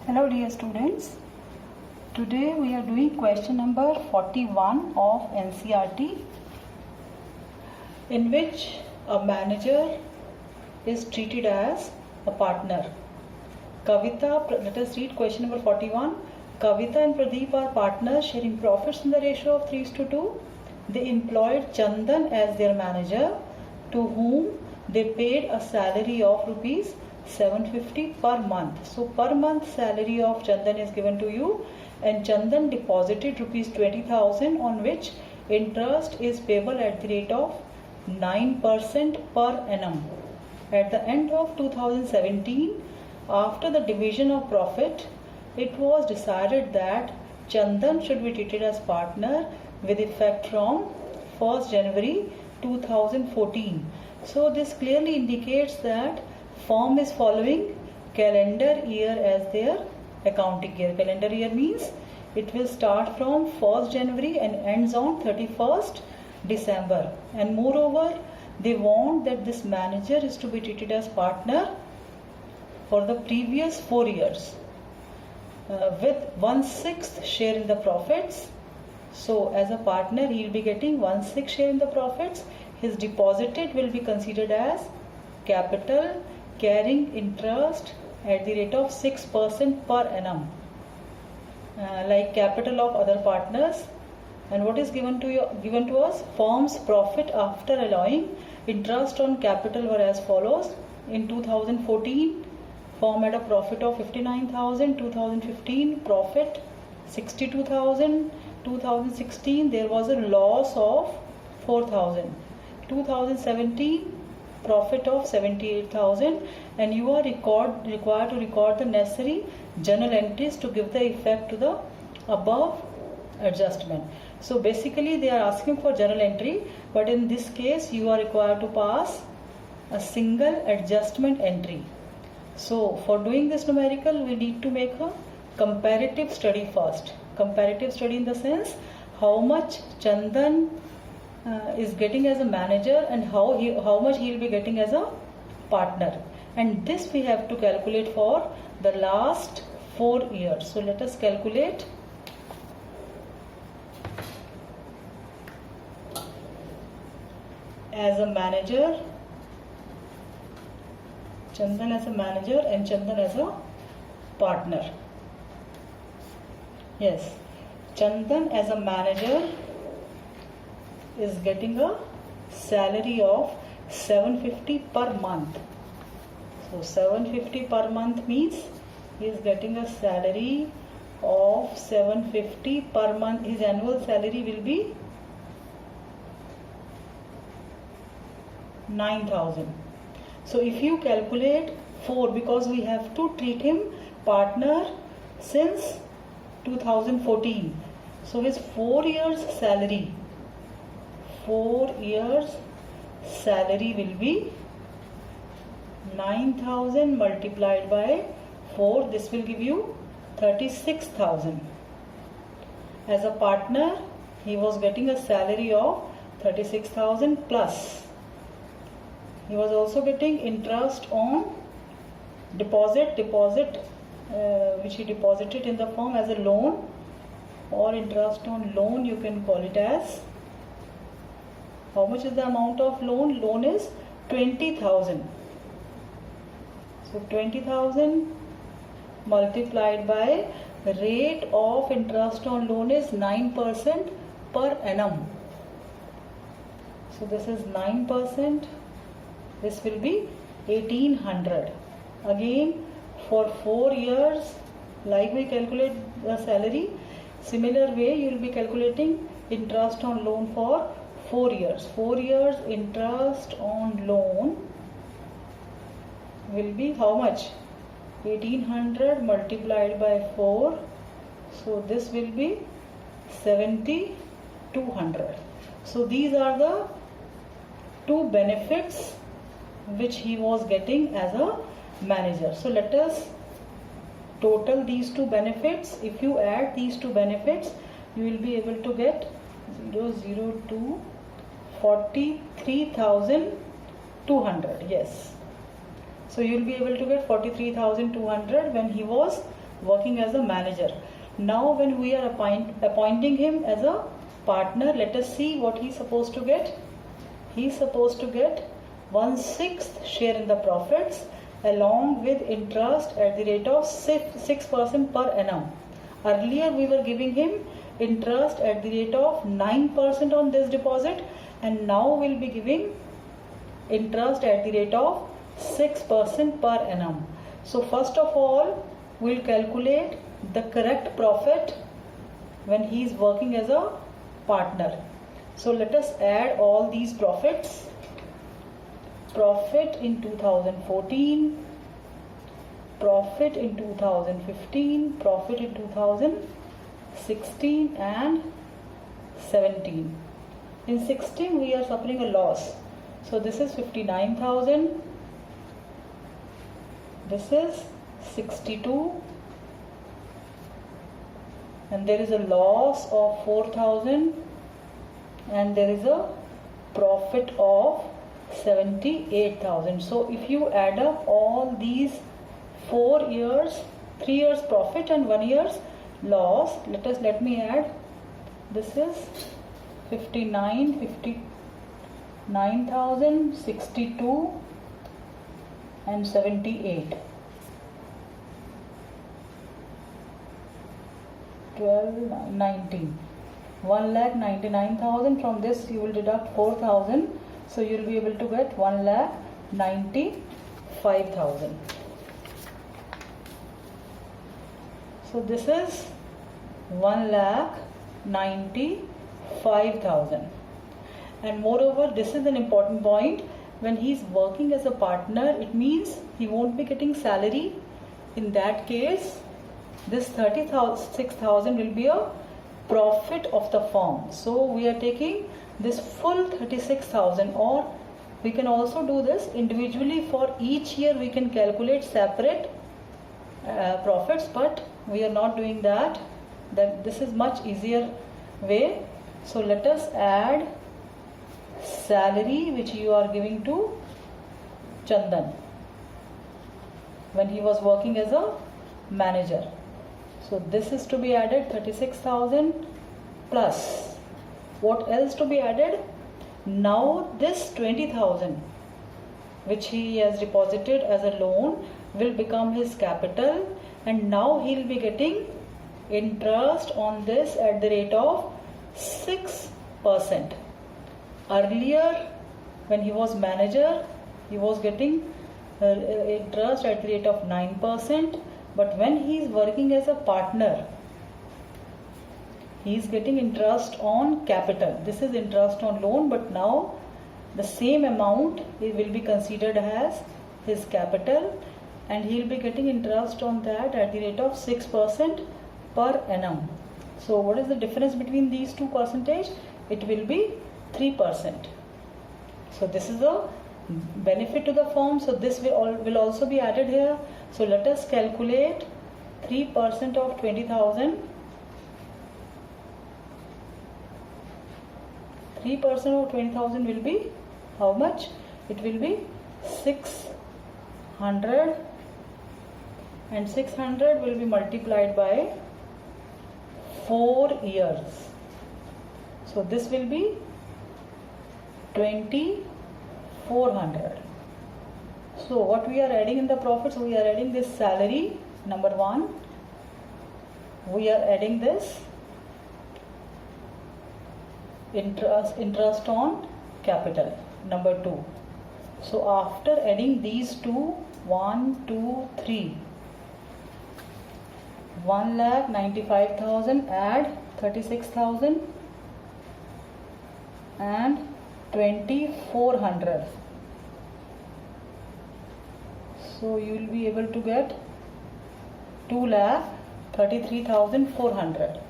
Hello dear students, today we are doing question number 41 of NCERT, in which a manager is treated as a partner. Kavita, let us read question number 41. Kavita and Pradeep are partners sharing profits in the ratio of 3:2. They employed Chandan as their manager, to whom they paid a salary of rupees 750 per month. So per month salary of Chandan is given to you, and Chandan deposited rupees 20,000, on which interest is payable at the rate of 9% per annum. At the end of 2017, after the division of profit, it was decided that Chandan should be treated as partner with effect from 1st January 2014. So this clearly indicates that firm is following calendar year as their accounting year. Calendar year means it will start from 1st January and ends on 31st December. And moreover, they want that this manager is to be treated as partner for the previous 4 years with 1/6 share in the profits. So as a partner, he will be getting 1/6 share in the profits. His deposited will be considered as capital, carrying interest at the rate of 6% per annum, like capital of other partners. And what is given to us? Firm's profit after allowing interest on capital were as follows. In 2014, firm had a profit of 59,000. 2015 profit 62,000. 2016 there was a loss of 4,000. 2017 profit of 78,000, and you are required to record the necessary journal entries to give the effect to the above adjustment. So basically they are asking for journal entry, but in this case you are required to pass a single adjustment entry. So for doing this numerical, we need to make a comparative study first. Comparative study in the sense how much Chandan is getting as a manager and how much he will be getting as a partner, and this we have to calculate for the last 4 years. So let us calculate. As a manager, Chandan as a manager and Chandan as a partner. Yes, Chandan as a manager is getting a salary of 750 per month. So 750 per month means he is getting a salary of 750 per month. His annual salary will be 9,000. So if you calculate 4, because we have to treat him partner since 2014, so his 4 years salary will be 9,000 multiplied by 4. This will give you 36,000. As a partner, he was getting a salary of 36,000 plus. He was also getting interest on deposit which he deposited in the firm as a loan, or interest on loan, you can call it as. How much is the amount of loan? Loan is 20,000. So 20,000 multiplied by rate of interest on loan is 9% per annum. So this is 9%. This will be 1,800. Again, for 4 years, like we calculate the salary, similar way you will be calculating interest on loan for 4 years. 4 years interest on loan will be how much? 1,800 multiplied by 4. So this will be 7,200. So these are the 2 benefits which he was getting as a manager. So let us total these 2 benefits. If you add these 2 benefits, you will be able to get 002 43,200. Yes, so you will be able to get 43,200 when he was working as a manager. Now when we are appointing him as a partner, let us see what he's supposed to get. He's supposed to get 1/6 share in the profits along with interest at the rate of 6% per annum. Earlier we were giving him interest at the rate of 9% on this deposit, and now we'll be giving interest at the rate of 6% per annum. So first of all, we'll calculate the correct profit when he is working as a partner. So let us add all these profits. Profit in 2014, profit in 2015, profit in 2016 and 17. In 16 we are suffering a loss. So this is 59,000. This is 62. And there is a loss of 4,000. And there is a profit of 78,000. So if you add up all these 4 years, 3 years profit and 1 year's loss, let me add. This is 59,000, 62 and 78. 12, 19. 1,99,000. From this you will deduct 4,000. So you will be able to get 1,95,000. So this is 1,95,000. And moreover, this is an important point. When he is working as a partner, it means he won't be getting salary. In that case, this 36,000 will be a profit of the firm. So we are taking this full 36,000, or we can also do this individually. For each year we can calculate separate profits, but we are not doing that. This is much easier way. So let us add salary which you are giving to Chandan when he was working as a manager. So this is to be added, 36,000 plus. What else to be added? Now this 20,000 which he has deposited as a loan will become his capital, and now he will be getting interest on this at the rate of 6%. Earlier when he was manager, he was getting interest at the rate of 9%, but when he is working as a partner, he is getting interest on capital. This is interest on loan, but now the same amount will be considered as his capital, and he will be getting interest on that at the rate of 6% per annum. So what is the difference between these two percentage? It will be 3%. So this is a benefit to the firm. So this will also be added here. So let us calculate 3% of 20,000. 3% of 20,000 will be how much? It will be 600, and 600 will be multiplied by 4 years. So this will be 2,400. So what we are adding in the profits? We are adding this salary, number 1. We are adding this interest on capital, number 2. So after adding these two, 1, 2, 3, 1,95,000, add 36,000 and 2,400. So you will be able to get 2,33,400.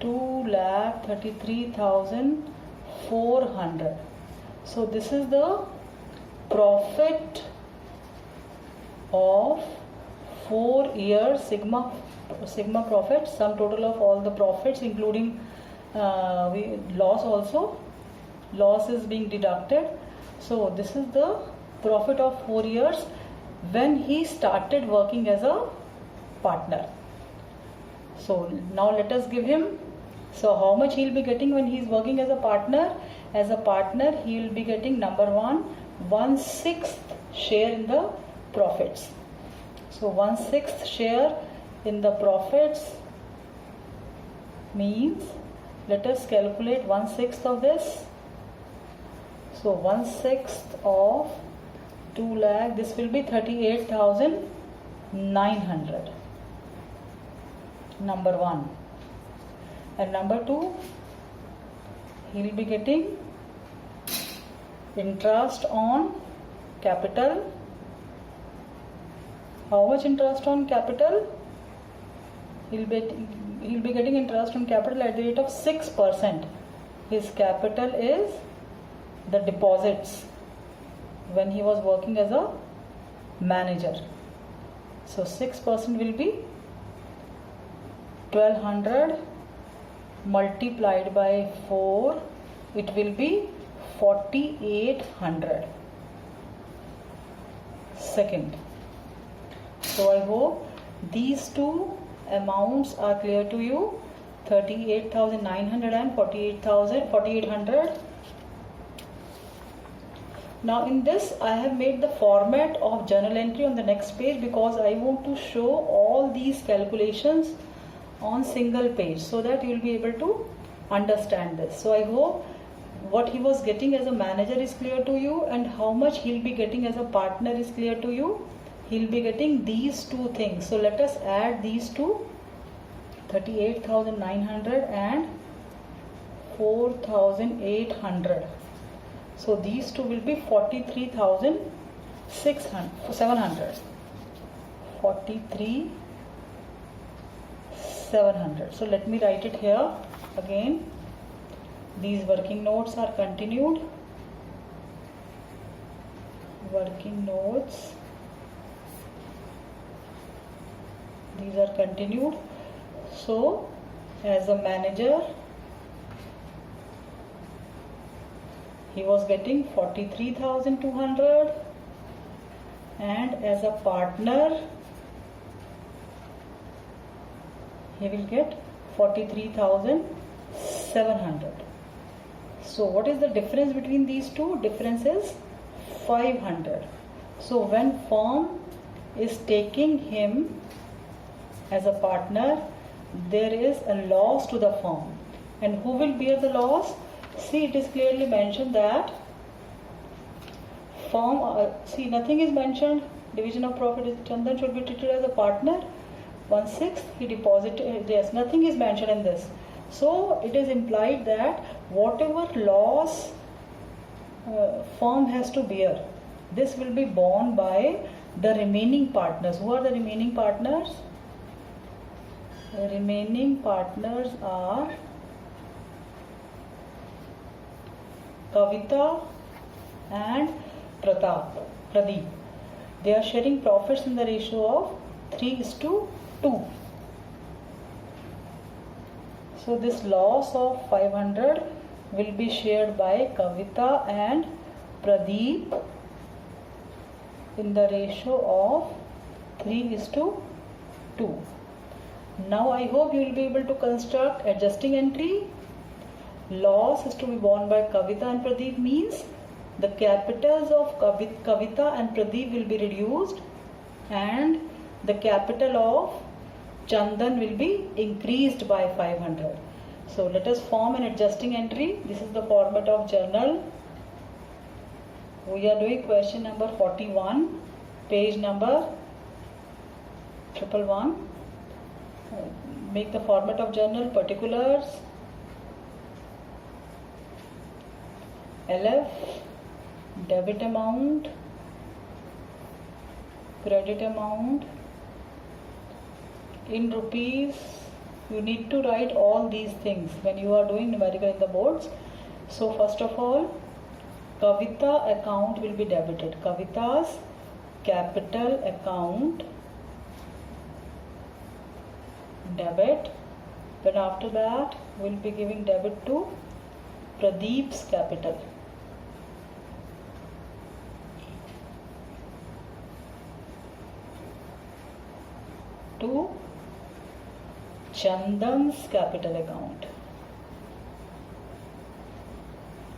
2,33,400. So this is the profit of 4 years sigma profit, sum total of all the profits including loss also. Loss is being deducted. So this is the profit of 4 years when he started working as a partner. So now let us give him. So how much he will be getting when he is working as a partner? As a partner, he will be getting number one, 1/6 share in the profits. So 1/6 share in the profits means, let us calculate 1/6 of this. So 1/6 of 2 lakh, this will be 38,900. Number one. And number two, he will be getting interest on capital. How much interest on capital? He'll be getting interest on capital at the rate of 6%. His capital is the deposits when he was working as a manager. So 6% will be 1200 multiplied by 4, it will be 4800. Second. So I hope these two amounts are clear to you. 38,900 and 48,800. Now in this I have made the format of journal entry on the next page because I want to show all these calculations on single page so that you will be able to understand this. So I hope what he was getting as a manager is clear to you and how much he will be getting as a partner is clear to you. He will be getting these two things. So let us add these two, 38,900 and 4,800. So these two will be 43,700. 43,700. So let me write it here again. These working notes are continued. Working notes. These are continued. So as a manager, he was getting 43,200 and as a partner he will get 43,700. So what is the difference between these two? Difference is 500. So when firm is taking him as a partner, there is a loss to the firm. And who will bear the loss? See, it is clearly mentioned that firm, see, nothing is mentioned. Division of profit is Chandan should be treated as a partner. 1/6 he deposited, yes, nothing is mentioned in this. So it is implied that whatever loss firm has to bear, this will be borne by the remaining partners. Who are the remaining partners? The remaining partners are Kavita and Pradeep. They are sharing profits in the ratio of 3:2. So this loss of 500 will be shared by Kavita and Pradeep in the ratio of 3:2. Now I hope you will be able to construct adjusting entry. Loss is to be borne by Kavita and Pradeep means the capitals of Kavita and Pradeep will be reduced and the capital of Chandan will be increased by 500. So let us form an adjusting entry. This is the format of journal. We are doing question number 41, page number 111. Make the format of journal particulars. LF, debit amount, credit amount, in rupees. You need to write all these things when you are doing numerical in the boards. So first of all, Kavita account will be debited. Kavita's capital account debit. Then after that we will be giving debit to Pradeep's capital. to Chandan's capital account.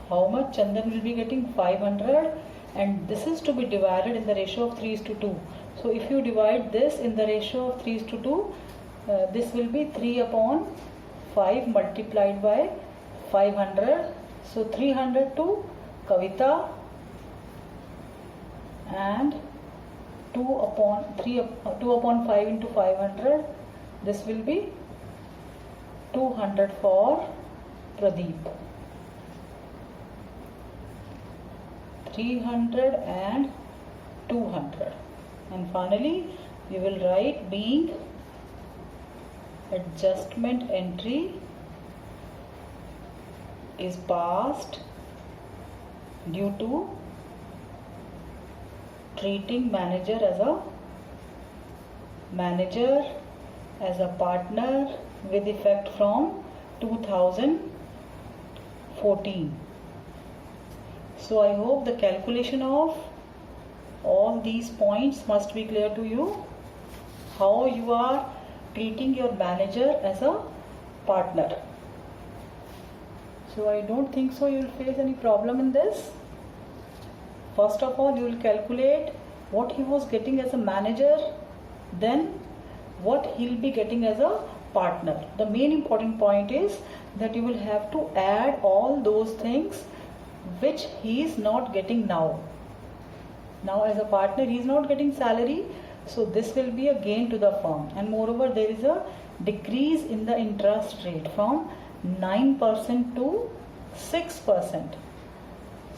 How much Chandan will be getting? 500, and this is to be divided in the ratio of 3:2. So if you divide this in the ratio of 3:2, this will be 3/5 multiplied by 500. So 300 to Kavita and 2/5 into 500. This will be 200 for Pradeep. 300 and 200. And finally we will write being adjustment entry is passed due to treating manager as a partner with effect from 2014. So I hope the calculation of all these points must be clear to you. How you are treating your manager as a partner. So I don't think so you will face any problem in this. First of all, you will calculate what he was getting as a manager, then what he'll be getting as a partner. The main important point is that you will have to add all those things which he is not getting now. Now as a partner he is not getting salary, so this will be a gain to the firm, and moreover there is a decrease in the interest rate from 9% to 6%.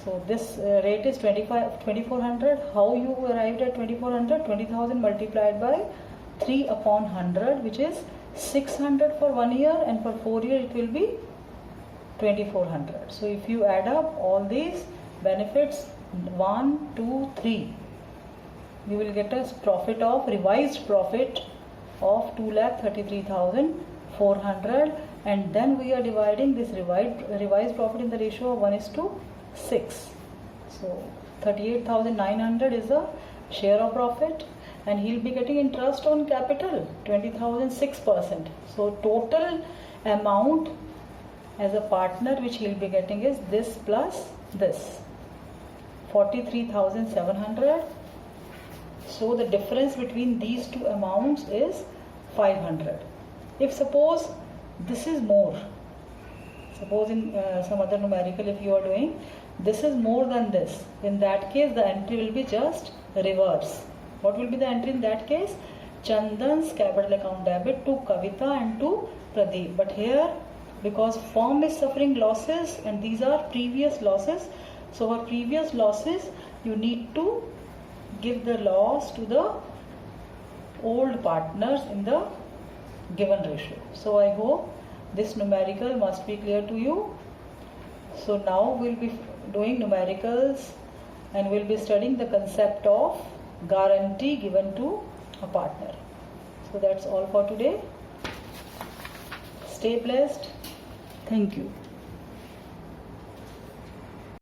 So this rate is 2400. How you arrived at 2400? 20,000 multiplied by 3/100, which is 600 for 1 year, and for 4 years it will be 2400. So if you add up all these benefits 1, 2, 3, you will get a profit of revised profit of 2,33,400, and then we are dividing this revised profit in the ratio of 1:6. So 38,900 is the share of profit, and he'll be getting interest on capital 20,000 6%. So total amount as a partner which he'll be getting is this plus this 43,700. So the difference between these two amounts is 500. If suppose this is more, suppose in some other numerical if you are doing this is more than this, in that case the entry will be just reverse. What will be the entry in that case? Chandan's capital account debit to Kavita and to Pradeep. But here, because firm is suffering losses and these are previous losses, so for previous losses you need to give the loss to the old partners in the given ratio. So I hope this numerical must be clear to you. So now we'll be doing numericals and we'll be studying the concept of guarantee given to a partner. So that's all for today. Stay blessed. Thank you.